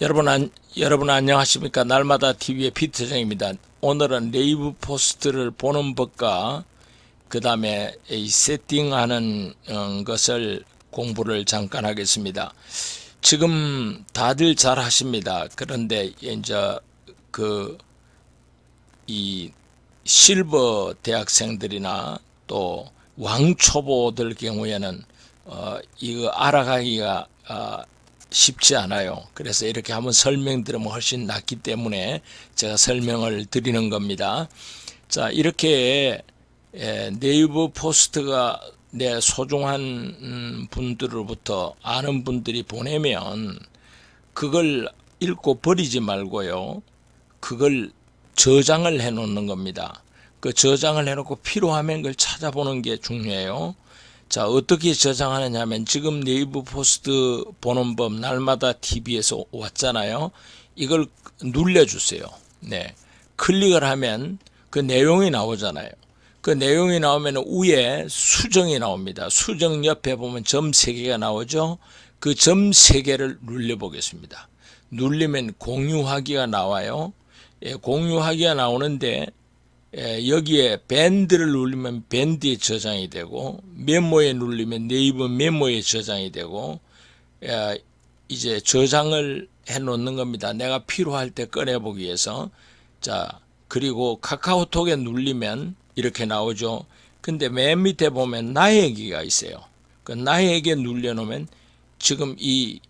여러분 안녕하십니까? 날마다 TV의 피터정입니다. 오늘은 네이버 포스트를 보는 법과 그 다음에 이 세팅하는 것을 공부를 잠깐 하겠습니다. 지금 다들 잘 하십니다. 그런데 이제 이 실버 대학생들이나 또 왕초보들 경우에는 이거 알아가기가 쉽지 않아요. 그래서 이렇게 한번 설명드리면 훨씬 낫기 때문에 제가 설명을 드리는 겁니다. 자, 이렇게 네이버 포스트가 내 소중한 분들로부터 아는 분들이 보내면 그걸 읽고 버리지 말고요. 그걸 저장을 해 놓는 겁니다. 그 저장을 해 놓고 필요하면 그걸 찾아보는 게 중요해요. 자, 어떻게 저장하느냐 하면 지금 네이버 포스트 보는 법 날마다 TV에서 왔잖아요. 이걸 눌러주세요. 네. 클릭을 하면 그 내용이 나오잖아요. 그 내용이 나오면 위에 수정이 나옵니다. 수정 옆에 보면 점 3개가 나오죠. 그 점 3개를 눌러보겠습니다. 누르면 공유하기가 나와요. 공유하기가 나오는데 여기에 밴드를 누르면 밴드에 저장이 되고 메모에 누르면 네이버 메모에 저장이 되고 이제 저장을 해 놓는 겁니다. 내가 필요할 때 꺼내보기 위해서. 자, 그리고 카카오톡에 누르면 이렇게 나오죠. 근데 맨 밑에 보면 나에게가 있어요. 그 나에게 눌러놓으면 지금 이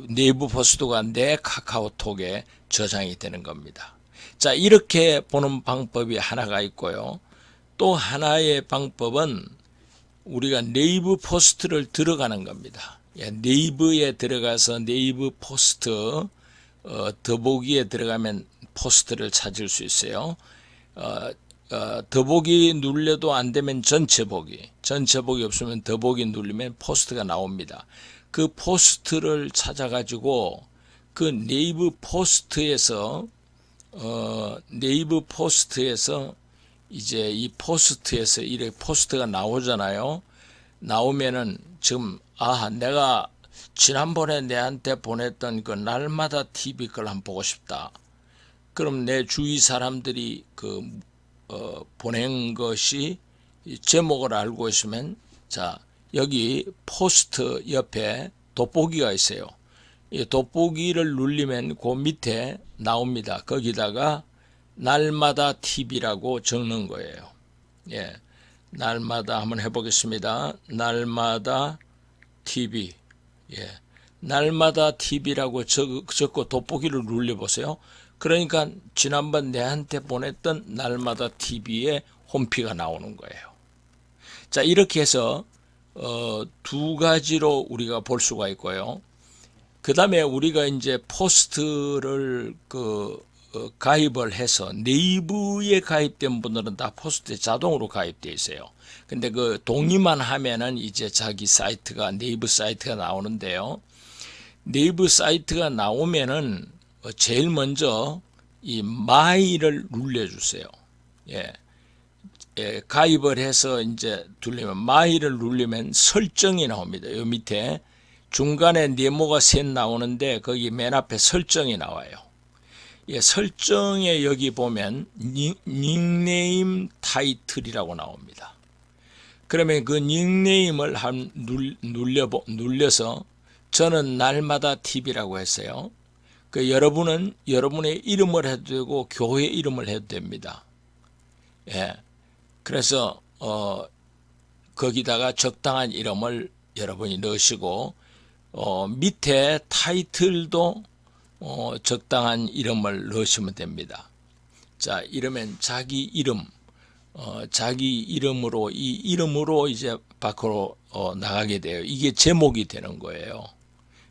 네이버 포스트가 내 카카오톡에 저장이 되는 겁니다. 자, 이렇게 보는 방법이 하나가 있고요. 또 하나의 방법은 우리가 네이버 포스트를 들어가는 겁니다. 네이버에 들어가서 네이버 포스트 더보기에 들어가면 포스트를 찾을 수 있어요. 더보기 눌려도 안 되면 전체 보기 없으면 더보기 누르면 포스트가 나옵니다. 그 포스트를 찾아가지고 그 네이버 포스트에서 이제 이 포스트에서 이렇게 포스트가 나오잖아요. 나오면은 지금 내가 지난번에 내한테 보냈던 그 날마다 TV 걸 한번 보고 싶다. 그럼 내 주위 사람들이 보낸 것이 제목을 알고 있으면 자, 여기 포스트 옆에 돋보기가 있어요. 이 돋보기를 누르면 그 밑에 나옵니다. 거기다가 날마다 TV라고 적는 거예요. 예, 날마다 한번 해보겠습니다. 날마다 TV. 예, 날마다 TV라고 적고 돋보기를 눌러보세요. 그러니까 지난번 내한테 보냈던 날마다 TV의 홈피가 나오는 거예요. 자, 이렇게 해서 두 가지로 우리가 볼 수가 있고요. 그 다음에 우리가 이제 포스트를 가입을 해서 네이버에 가입된 분들은 다 포스트에 자동으로 가입되어 있어요. 근데 그 동의만 하면은 이제 자기 사이트가 네이버 사이트가 나오는데요. 네이버 사이트가 나오면은 제일 먼저 이 마이를 눌러주세요. 가입을 해서 이제 누르면 마이를 누르면 설정이 나옵니다. 요 밑에 중간에 네모가 셋 나오는데 거기 맨 앞에 설정이 나와요. 설정에 여기 보면 닉네임 타이틀이라고 나옵니다. 그러면 그 닉네임을 눌려서 저는 날마다 TV라고 했어요. 여러분은 여러분의 이름을 해도 되고 교회 이름을 해도 됩니다. 그래서 거기다가 적당한 이름을 여러분이 넣으시고 밑에 타이틀도 적당한 이름을 넣으시면 됩니다. 자, 이러면 자기 이름으로 이 이름으로 이제 밖으로 나가게 돼요. 이게 제목이 되는 거예요.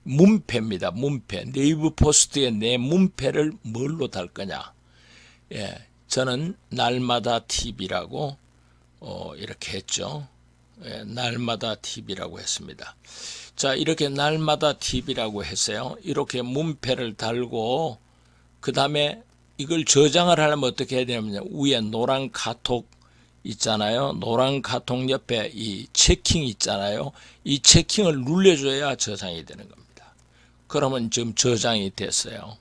문패입니다. 문패. 네이버 포스트에 내 문패를 뭘로 달 거냐. 저는 날마다 TV라고 이렇게 했죠. 날마다 TV라고 했습니다. 자, 이렇게 날마다 TV라고 했어요. 이렇게 문패를 달고 그 다음에 이걸 저장을 하려면 어떻게 해야 되냐면 위에 노란 카톡 있잖아요. 노란 카톡 옆에 이 체킹 있잖아요. 이 체킹을 눌러줘야 저장이 되는 겁니다. 그러면 지금 저장이 됐어요.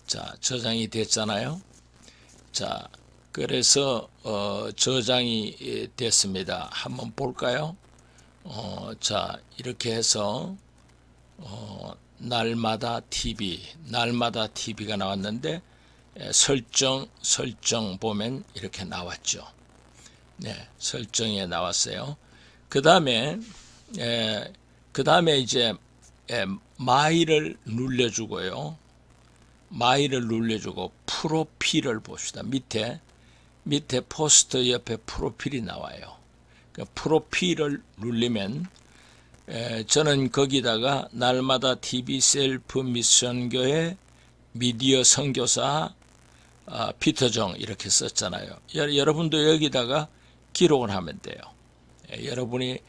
자, 저장이 됐잖아요. 자, 그래서 저장이 됐습니다. 한번 볼까요? 자, 이렇게 해서 날마다 TV가 나왔는데 설정 보면 이렇게 나왔죠. 네, 설정에 나왔어요. 그 다음에 이제 마이를 눌러주고요. 마이를 눌러주고 프로필을 봅시다. 밑에 포스터 옆에 프로필이 나와요. 그 프로필을 누르면 저는 거기다가 날마다 TV 셀프 미션교회 미디어 선교사 피터정 이렇게 썼잖아요. 여러분도 여기다가 기록을 하면 돼요. 여러분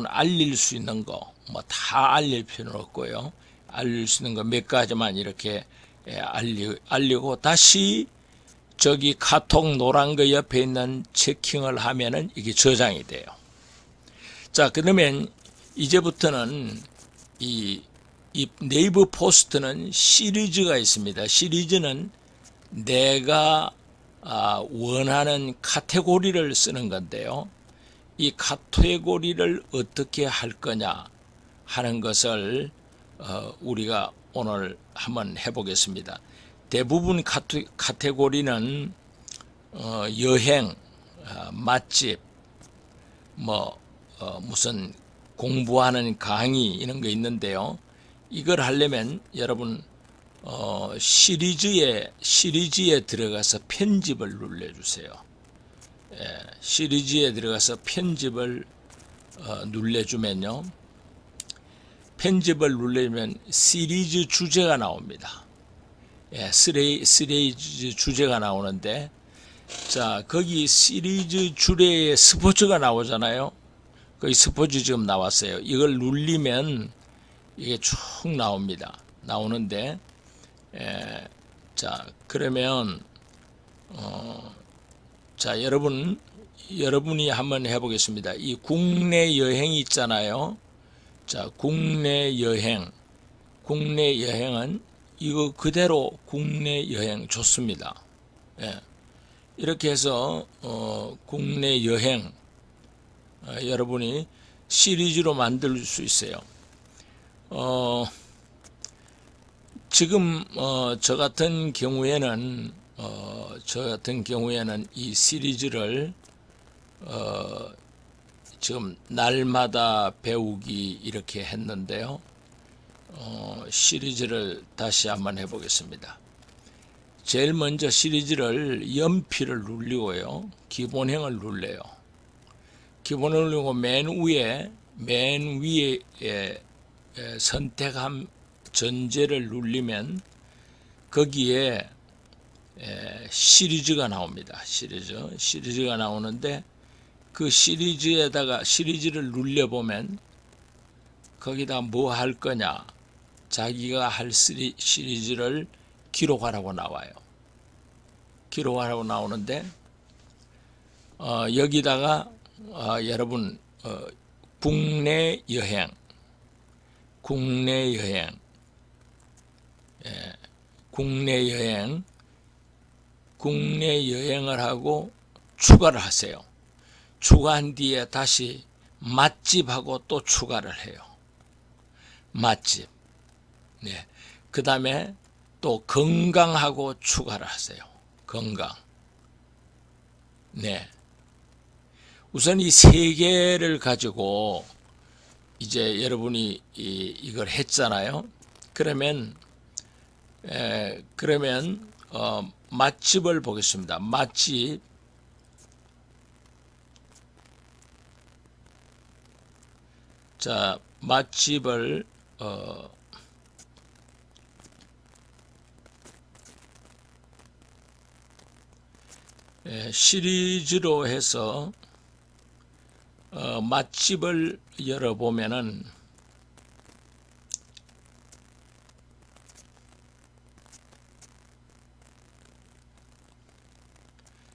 알릴 수 있는 거 뭐 다 알릴 필요는 없고요. 알릴 수 있는 거 몇 가지만 이렇게 알리고 다시 저기 카톡 노란 거 옆에 있는 체킹을 하면은 이게 저장이 돼요. 자, 그러면 이제부터는 이 네이버 포스트는 시리즈가 있습니다. 시리즈는 내가 원하는 카테고리를 쓰는 건데요. 이 카테고리를 어떻게 할 거냐 하는 것을 우리가 오늘 한번 해보겠습니다. 대부분 카테고리는 여행, 맛집, 무슨 공부하는 강의 이런 거 있는데요. 이걸 하려면 여러분 시리즈에 들어가서 편집을 눌러주세요. 시리즈에 들어가서 편집을 눌러주면요. 편집을 누르면 시리즈 주제가 나옵니다. 시리즈 주제가 나오는데, 자, 거기 시리즈 주제에 스포츠가 나오잖아요. 거기 스포츠 지금 나왔어요. 이걸 누르면 이게 쭉 나오는데, 자, 그러면, 자, 여러분이 한번 해보겠습니다. 이 국내 여행이 있잖아요. 자, 국내 여행은 이거 그대로 국내 여행 좋습니다. 이렇게 해서 국내 여행 여러분이 시리즈로 만들 수 있어요. 지금 저 같은 경우에는 이 시리즈를 지금 날마다 배우기 이렇게 했는데요. 시리즈를 다시 한번 해보겠습니다. 제일 먼저 시리즈를 연필을 누르고요. 기본형을 눌러요. 기본을 누르고 맨 위에 선택한 전제를 누르면 거기에 시리즈가 나옵니다. 시리즈가 나오는데 그 시리즈를 눌러보면 거기다 뭐 할 거냐, 자기가 할 시리즈를 기록하라고 나와요. 기록하라고 나오는데 여기다가 여러분 국내 여행을 하고 추가를 하세요. 추가한 뒤에 다시 맛집하고 또 추가를 해요. 맛집. 네. 그 다음에 또 건강하고 추가를 하세요. 건강. 네. 우선 이 세 개를 가지고 이제 여러분이 이걸 했잖아요. 그러면 맛집을 보겠습니다. 자, 맛집을 시리즈로 해서 맛집을 열어보면은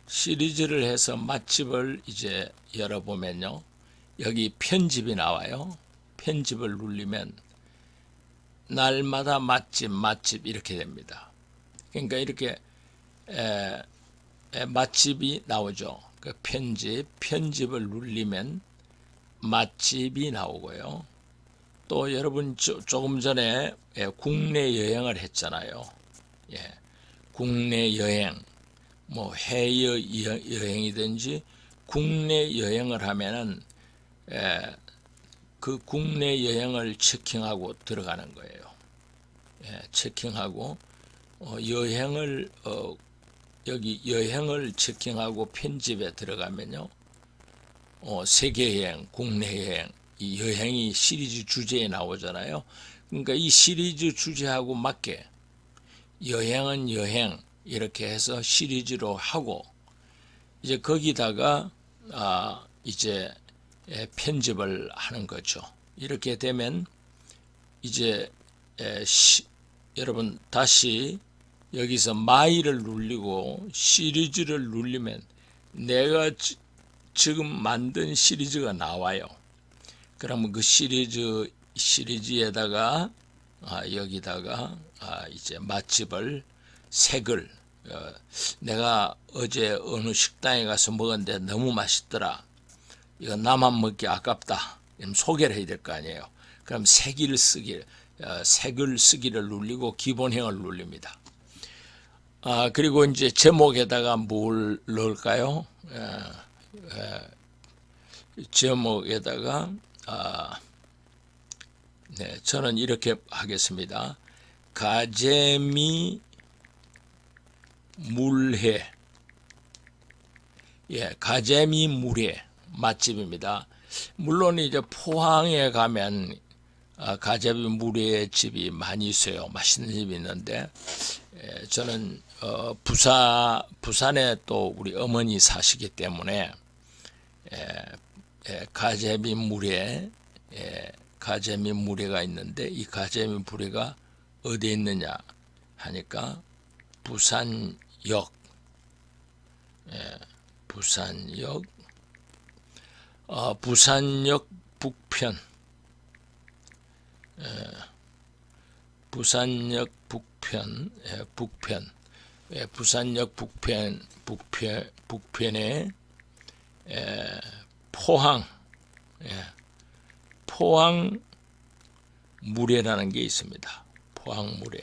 시리즈를 해서 맛집을 이제 열어보면요. 여기 편집이 나와요. 편집을 누르면 날마다 맛집 이렇게 됩니다. 그러니까 이렇게 맛집이 나오죠. 그 편집을 누르면 맛집이 나오고요. 또 여러분 조금 전에 국내 여행을 했잖아요. 예, 국내 여행, 뭐 해외 여행이든지 국내 여행을 하면은 그 국내 여행을 체킹하고 들어가는 거예요. 체킹하고 여행을 여기 여행을 체킹하고 편집에 들어가면요, 세계 여행, 국내 여행, 이 여행이 시리즈 주제에 나오잖아요. 그러니까 이 시리즈 주제하고 맞게 여행은 여행 이렇게 해서 시리즈로 하고, 이제 거기다가 이제 편집을 하는 거죠. 이렇게 되면 이제 여러분 다시 여기서 마이를 누르고 시리즈를 누르면 내가 지금 만든 시리즈가 나와요. 그러면 그 시리즈에다가 여기다가 이제 맛집을 색을 내가 어제 어느 식당에 가서 먹었는데 너무 맛있더라. 이거 나만 먹기 아깝다. 이러면 소개를 해야 될 거 아니에요. 그럼 색을 쓰기를 누르고 기본형을 누릅니다. 그리고 이제 제목에다가 뭘 넣을까요? 제목에다가 네, 저는 이렇게 하겠습니다. 가재미 물회. 가재미 물회 맛집입니다. 물론 이제 포항에 가면 가재미 물회 집이 많이 있어요. 맛있는 집이 있는데 저는 부산에 또 우리 어머니 사시기 때문에 가재미 물회가 있는데, 이 가재미 물회가 어디에 있느냐 하니까 부산역 부산역 북편, 부산역 북편에 포항 물회라는 게 있습니다. 포항 물회.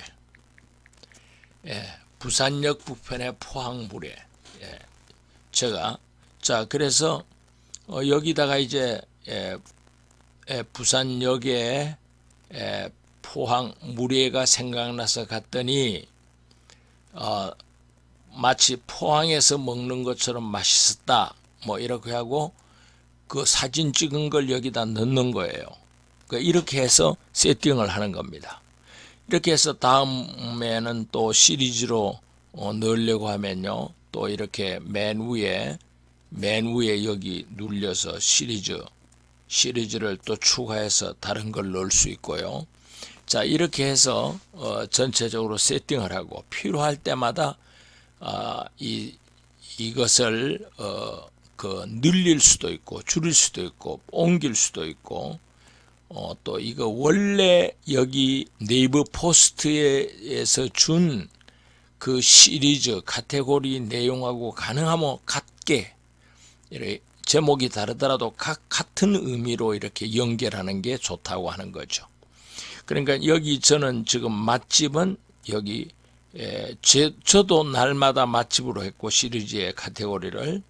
부산역 북편의 포항 물회. 그래서 여기다가 이제 부산역에 포항 물회가 생각나서 갔더니 마치 포항에서 먹는 것처럼 맛있었다, 뭐 이렇게 하고 그 사진 찍은 걸 여기다 넣는 거예요. 이렇게 해서 세팅을 하는 겁니다. 이렇게 해서 다음에는 또 시리즈로 넣으려고 하면요, 또 이렇게 맨 위에 여기 눌려서 시리즈를 또 추가해서 다른 걸 넣을 수 있고요. 자, 이렇게 해서 전체적으로 세팅을 하고 필요할 때마다 이것을 늘릴 수도 있고 줄일 수도 있고 옮길 수도 있고, 또 이거 원래 여기 네이버 포스트에서 준 그 시리즈 카테고리 내용하고 가능하면 같게, 이렇게 제목이 다르더라도 같은 의미로 이렇게 연결하는 게 좋다고 하는 거죠. 그러니까 여기 저는 지금 맛집은 여기 저도 날마다 맛집으로 했고, 시리즈의 카테고리를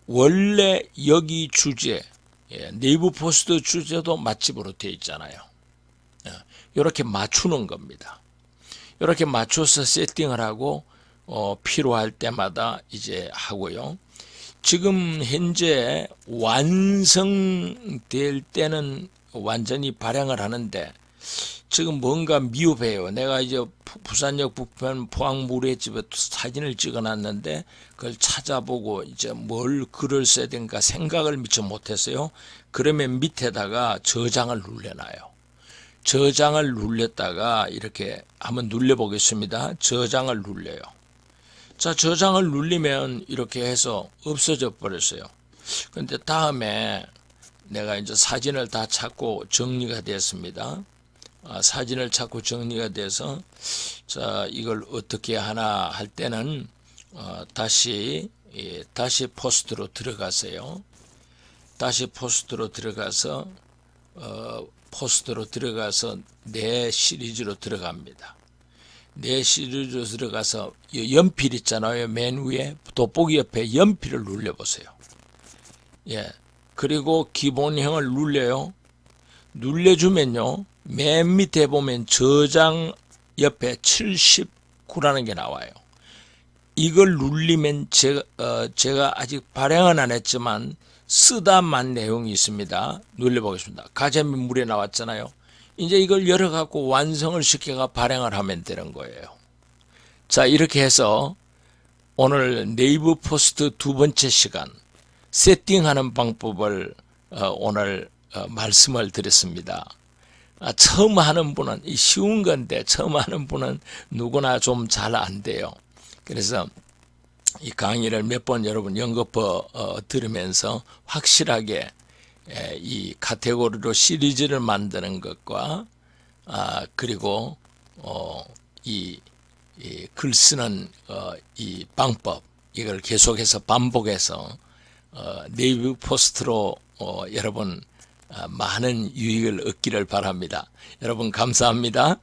원래 여기 주제 네이버 포스트 주제도 맛집으로 되어 있잖아요. 이렇게 맞추는 겁니다. 이렇게 맞춰서 세팅을 하고 필요할 때마다 이제 하고요. 지금 현재 완성될 때는 완전히 발행을 하는데 지금 뭔가 미흡해요. 내가 이제 부산역 북편 포항 물회집에 사진을 찍어놨는데 그걸 찾아보고 이제 뭘 글을 써야 되는가 생각을 미처 못했어요. 그러면 밑에다가 저장을 눌러놔요. 저장을 눌렀다가 이렇게 한번 눌러보겠습니다. 저장을 눌러요. 자, 저장을 눌리면 이렇게 해서 없어져 버렸어요. 근데 다음에 내가 이제 사진을 다 찾고 정리가 됐습니다. 사진을 자꾸 정리가 돼서 자 이걸 어떻게 하나 할 때는 다시 포스트로 들어가세요. 다시 포스트로 들어가서 내 시리즈로 들어갑니다. 내 시리즈로 들어가서 연필 있잖아요. 맨 위에 돋보기 옆에 연필을 눌러보세요. 예. 그리고 기본형을 눌려요. 눌러주면요. 맨 밑에 보면 저장 옆에 79라는 게 나와요. 이걸 눌리면 제가 아직 발행은 안 했지만 쓰다만 내용이 있습니다. 눌러보겠습니다. 가자미 물에 나왔잖아요. 이제 이걸 열어갖고 완성을 시켜가 발행을 하면 되는 거예요. 자, 이렇게 해서 오늘 네이버 포스트 두 번째 시간 세팅하는 방법을 오늘 말씀을 드렸습니다. 처음 하는 분은 쉬운 건데 처음 하는 분은 누구나 좀 잘 안 돼요. 그래서 이 강의를 몇 번 여러분 연거푸 들으면서 확실하게 이 카테고리로 시리즈를 만드는 것과 그리고 이 글 쓰는 이 방법 이걸 계속해서 반복해서 네이버 포스트로 여러분 많은 유익을 얻기를 바랍니다. 여러분 감사합니다.